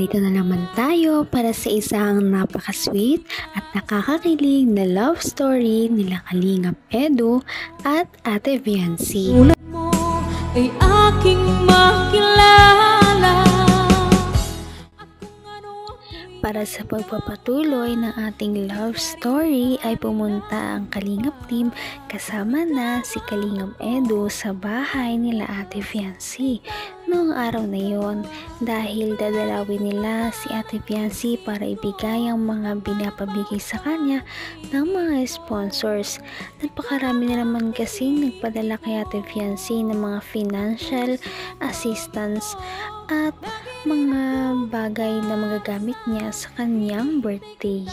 Narito na naman tayo para sa isang napaka-sweet at nakakakilig na love story nila Kalingap Edu at Ate Viancy. Tulad mo ay aking makilala. Para sa pagpapatuloy ng ating love story ay pumunta ang Kalingap team kasama na si Kalingap Edu sa bahay nila Ate Viancy noong araw na yon dahil dadalawin nila si Ate Viancy para ibigay ang mga binapabigay sa kanya ng mga sponsors. Napakarami na naman kasing nagpadala kay Ate Viancy ng mga financial assistance at mga bagay na magagamit niya sa kanyang birthday.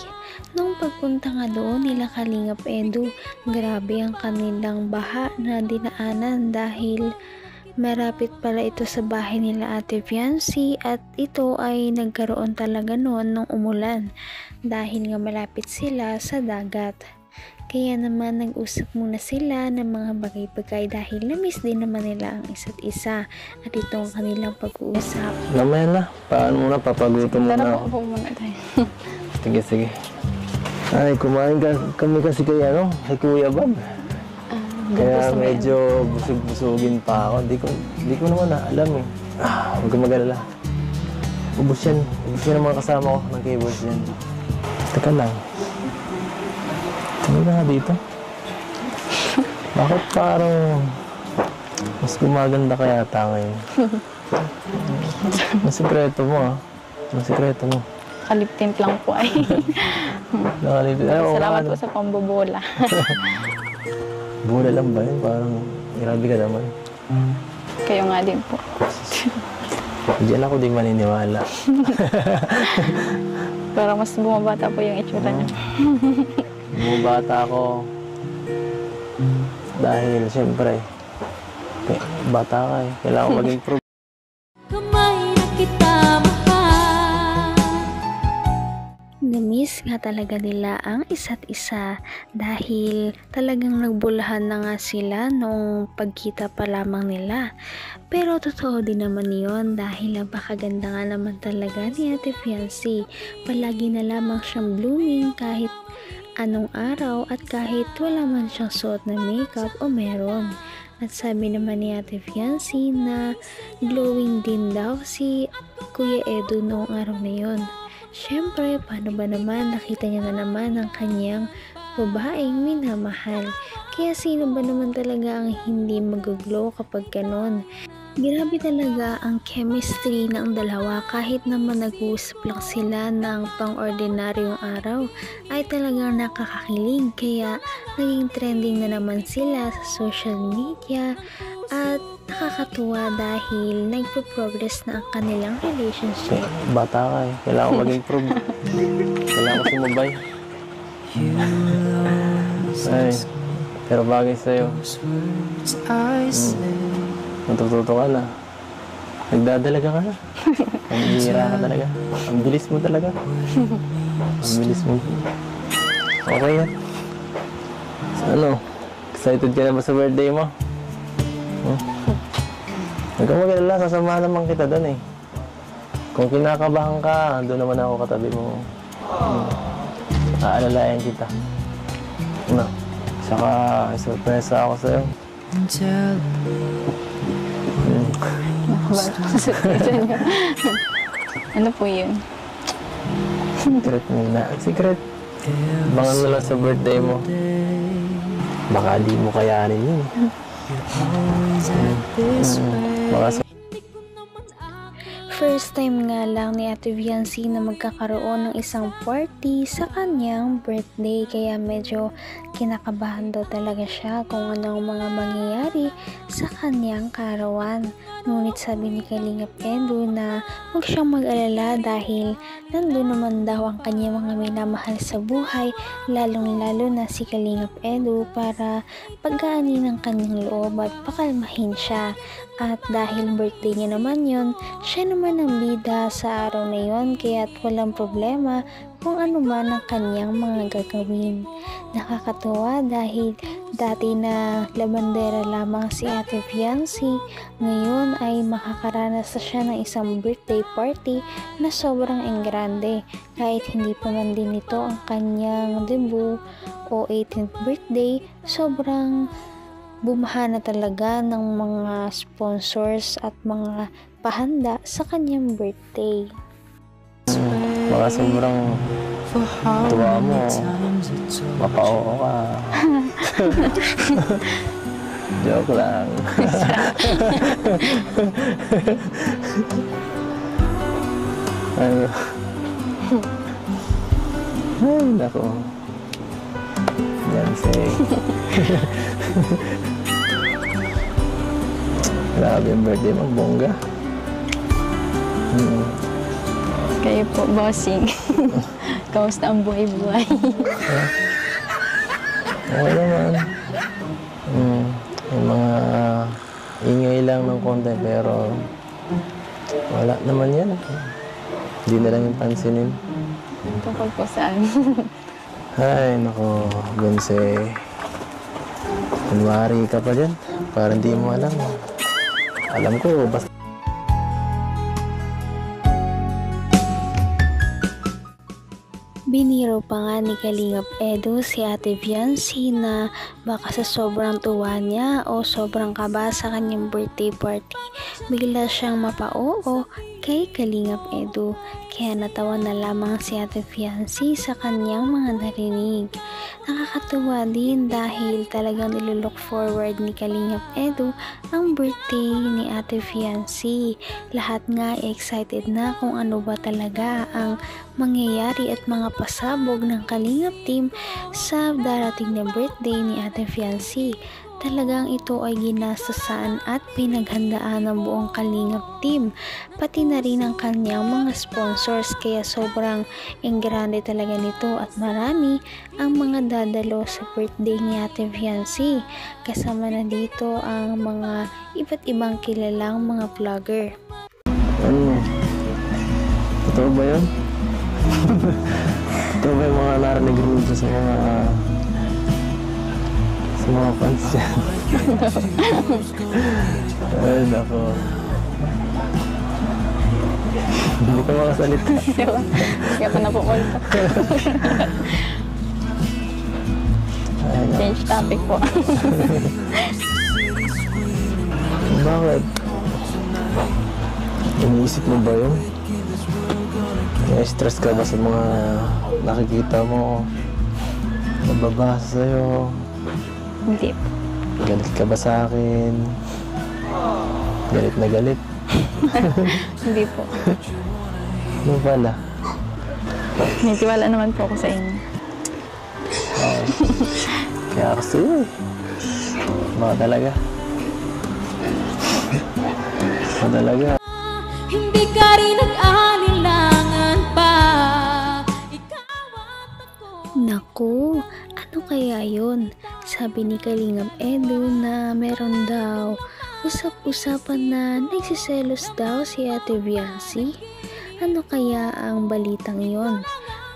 Nung pagpunta nga doon nila Kalingap Edu, grabe ang kanilang baha na dinaanan dahil marapit pala ito sa bahay nila Ate Viancy at ito ay nagkaroon talaga noon nung umulan dahil nga malapit sila sa dagat. Kaya naman nag-usap muna sila ng mga bagay-bagay dahil na-miss din naman nila ang isa't isa at ito ang kanilang pag-uusap. Mamaya na, paano muna, papagutom muna ako. Tara po muna tayo. Sige. Ay, kumain kami kasi kay Kuya Bob. Kaya medyo busog-busugin pa ako. Di ko naman alam eh. Huwag kang mag-alala. Ubus yan ang mga kasama ko ng cables yan. Teka lang. Ano na nga dito? Bakit parang mas gumaganda ka yata ngayon? Ang sikreto mo Ang sikreto mo. Kaliptint lang po ay. Nakalipit. Salamat po sa pambobola. Bola lang ba yun? Parang grabe ka naman. Kayo nga din po. Diyan ako di maniniwala. Parang mas bumabata po yung itsura niyo. Bumabata ako dahil siyempre bata ka eh. Kailangan ko mag-improve. Kamay na kita mahal. Na-miss nga talaga nila ang isa't isa dahil talagang nagbulahan na nga sila nung pagkita pa lamang nila. Pero totoo din naman yun dahil napakaganda nga naman talaga ni Ate Viancy. Palagi na lamang siyang blooming kahit anong araw at kahit wala man siyang suot na makeup o meron. At sabi naman ni Ate Viancy na glowing din daw si Kuya Edu noong araw na yon. Siyempre, paano ba naman nakita niya na naman ang kanyang babaeng minamahal. Kaya sino ba naman talaga ang hindi mag-glow kapag ganon? Grabe talaga ang chemistry ng dalawa kahit naman nag-uusap lang sila ng pang-ordinaryong araw ay talagang nakakakilig kaya naging trending na naman sila sa social media at nakakatuwa dahil nagpo-progress na ang kanilang relationship. Bata ka eh. Kailangan ko mag-improve. Kailangan ko sumabay. Ay, pero bagay sa'yo. Natututo ka na. Nagdadalaga ka na. Ang hihira ka talaga. Ang bilis mo talaga. Ang bilis mo. Okay yan. So, excited ka na ba sa birthday mo? Huwag kang mag-alala. Sasama naman kita doon eh. Kung kinakabahan ka, doon naman ako katabi mo. Aalalayan kita. Saka surpresa ako sa'yo. Ano po yun? Secret muna. Secret. Abangan mo lang sa birthday mo. Baka di mo kayanin yun. First time nga lang ni Ate Viancy na magkakaroon ng isang party sa kanyang birthday kaya medyo kinakabahan daw talaga siya kung ano ang mga mangyayari sa kanyang karawan. Ngunit sabi ni Kalingap Edu na huwag siyang mag-alala dahil nandun naman daw ang kanyang mga minamahal sa buhay lalong-lalo na si Kalingap Edu para pagkaanin ang kanyang loob at pakalmahin siya. At dahil birthday niya naman yon, siya naman naman ang bida sa araw na yon, kaya't walang problema kung ano man ang kanyang mga gagawin. Nakakatuwa dahil dati na labandera lamang si Ate Fiancee, ngayon ay makakaranas na siya ng isang birthday party na sobrang engrande. Kahit hindi pa man din ito ang kanyang debut o 18th birthday, sobrang bumaha na talaga ng mga sponsors at mga pahanda sa kanyang birthday. Baka sobrang tuwa mo, mapa-oo ka. Joke lang. Ano? Ay, nako. Yan, say. Grabe yung birthday mo, bongga. Kayo po, bossing. Kamusta ang buhay-buhay? Okay naman. Yung mga ingay lang ng konti, pero wala naman yan. Hindi na lang yung pansinin. Tungkol po saan? Ay, nako, Gonse. Kunwari ka pa dyan. Parang hindi mo alam. Alam ko, basta... Biniro pa nga ni Kalingap Edu si Ate Fiancee na baka sa sobrang tuwa niya o sobrang kaba sa kanyang birthday party, bigla siyang mapa-oo kay Kalingap Edu. Kaya natawa na lamang si Ate Fiancee sa kanyang mga narinig. Nakakatuwa din dahil talagang nilook forward ni Kalingap Edu ang birthday ni Ate Fiancee. Lahat nga excited na kung ano ba talaga ang mangyayari at mga pasabog ng Kalingap team sa darating na birthday ni Ate Fiancee. Talagang ito ay ginastusan at pinaghandaan ng buong Kalingap team, pati na rin ang kanyang mga sponsors, kaya sobrang engrande talaga nito at marami ang mga dadalo sa birthday ni Ate Fiancee. Kasama na dito ang mga iba't ibang kilalang mga vlogger. Ano? Totoo ba yun? Ito ba yung mga narinig mo sa mga fans dyan? Ay, nako. Hindi ko makasalita. Kaya pa napupunta. Change topic po. Bakit? Iniisip mo ba yun? Stress ka ba sa mga nakikita mo? Nababasa sa'yo? Hindi po. Galit ka ba sa akin? Galit na galit? Hindi po. Ano pala? May tiwala naman po ako sa inyo. Kaya ako sa'yo eh. Baka talaga. Baka talaga. Hindi ka rin nag-alilangan pa. Ikaw at ako. Naku, ano kaya yun? Sabi ni Kalingap Edu na meron daw usap-usapan na nagsiselos daw si Ate Fiancee. Ano kaya ang balitang yon?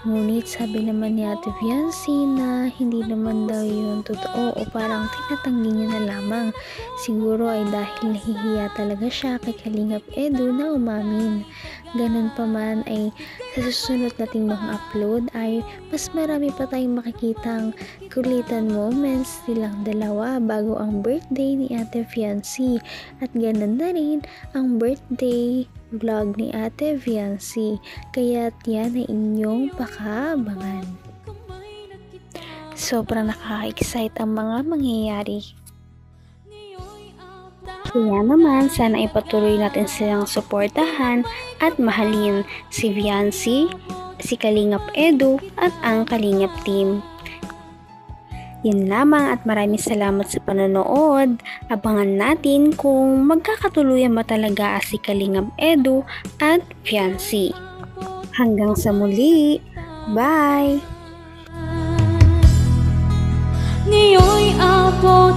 Ngunit sabi naman ni Ate Fiancee na hindi naman daw yun totoo o parang tinatanggi niya na lamang. Siguro ay dahil nahihiya talaga siya kay Kalingap Edu na umamin. Ganun pa man ay sa susunod nating mga upload ay mas marami pa tayong makikitang kulitan moments nilang dalawa bago ang birthday ni Ate Fiancee. At ganun na rin ang birthday vlog ni Ate Fiancee. Kaya't yan ay inyong pakaabangan. Sobrang nakaka-excite ang mga mangyayari. Kaya naman, sana ipatuloy natin silang suportahan at mahalin si Fiancee, si Kalingap Edu at ang Kalingap team. Yan lamang at maraming salamat sa panonood. Abangan natin kung magkakatuluyan ba talaga si Kalingap Edu at Fiancee. Hanggang sa muli. Bye! Ngayon'y abot